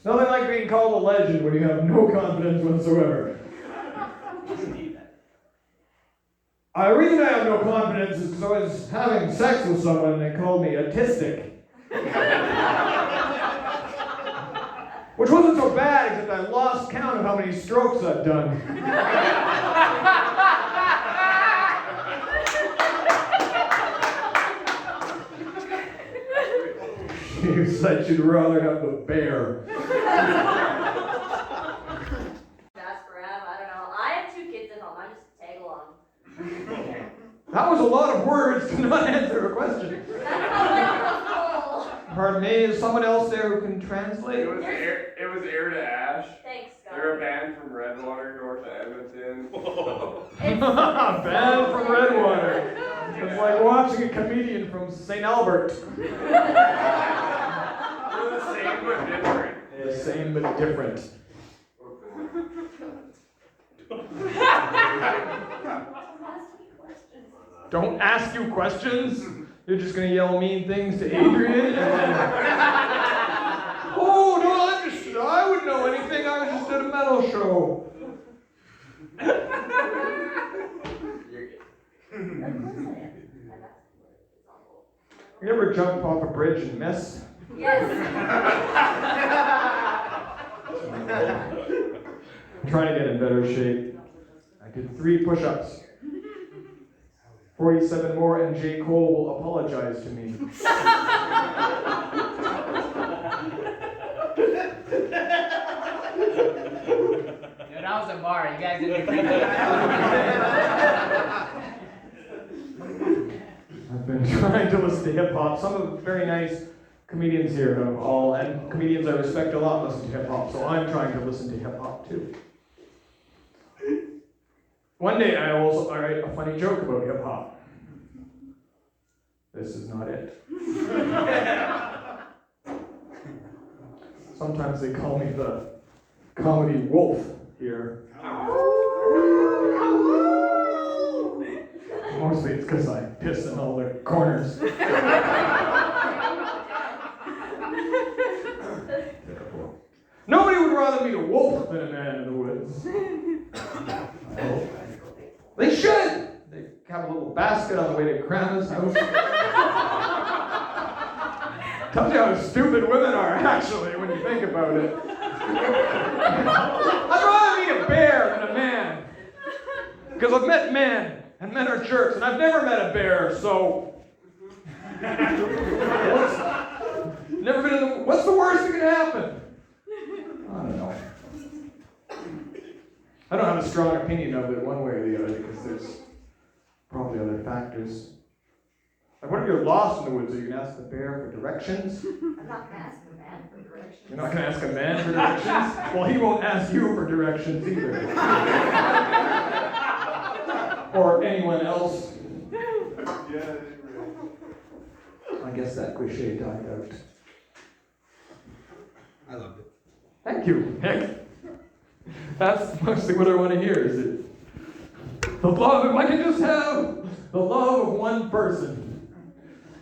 It's nothing like being called a legend when you have no confidence whatsoever. The reason I have no confidence is because I was having sex with someone and they called me autistic. Which wasn't so bad, except I lost count of how many strokes I've done. You said you'd rather have the bear. That was a lot of words to not answer a question. Pardon me, is someone else there who can translate? It was air to ash. Thanks, Scott. They're a band from Redwater, north of Edmonton. Band from Redwater. It's like watching a comedian from St. Albert. They're the same but different. The same but different. Don't ask you questions. You're just gonna yell mean things to Adrian and then... Oh, no, I wouldn't know anything. I was just at a metal show. You ever jump off a bridge and miss? Yes. I'm trying to get in better shape. I did 3 push-ups. 47 more and J. Cole will apologize to me. Dude, I was a bar. You guys didn't agree. I've been trying to listen to hip-hop. Some of the very nice comedians here have all, and comedians I respect a lot, listen to hip-hop, so I'm trying to listen to hip-hop too. One day I write a funny joke about hip-hop. This is not it. Sometimes they call me the comedy wolf here. Mostly it's because I piss in all the corners. Nobody would rather meet a wolf than a man in the woods. They should! They have a little basket on the way to Grandma's house. Tells you how stupid women are, actually, when you think about it. I'd rather meet a bear than a man. Because I've met men, and men are jerks, and I've never met a bear, so... Never been in the... What's the worst that can happen? I don't know. I don't have a strong opinion of it one way or the other, because there's probably other factors. Like, what if you're lost in the woods? Are you going to ask the bear for directions? I'm not going to ask a man for directions. You're not going to ask a man for directions? Well, he won't ask you for directions either. Or anyone else. I guess that cliche died out. I loved it. Thank you, Heck. That's mostly what I want to hear, is it? The love, if I can just have the love of one person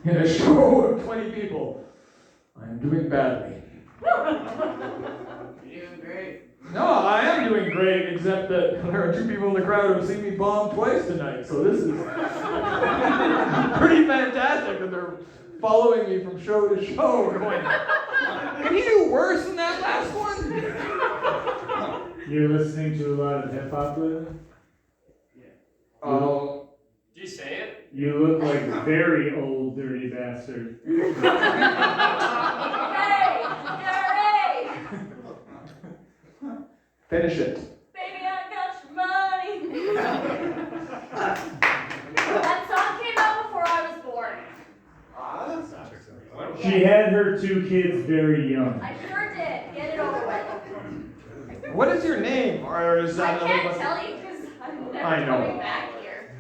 in a show of 20 people, I'm doing badly. You're doing great. No, I am doing great, except that there are 2 people in the crowd who have seen me bomb twice tonight, so this is pretty fantastic that they're following me from show to show, going, can you do worse than that last one? You're listening to a lot of hip-hop lately? Did you say it? You look like a very old, dirty bastard. Hey! Hey! Finish it. Baby, I got your money. That song came out before I was born. She had her 2 kids very young. I sure did. Get it over with. What is your name? Or is I that can't tell you because I'm never I know. coming back here.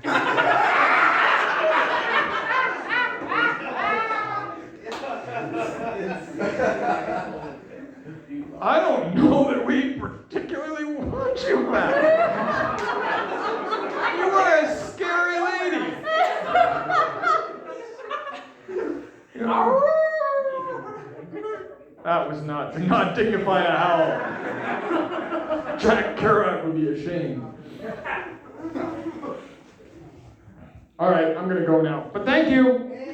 I don't know that we particularly want you back. You are a scary lady. You know? I That was not, to not dignify a howl. Jack Kerouac would be ashamed. All right, I'm going to go now. But thank you.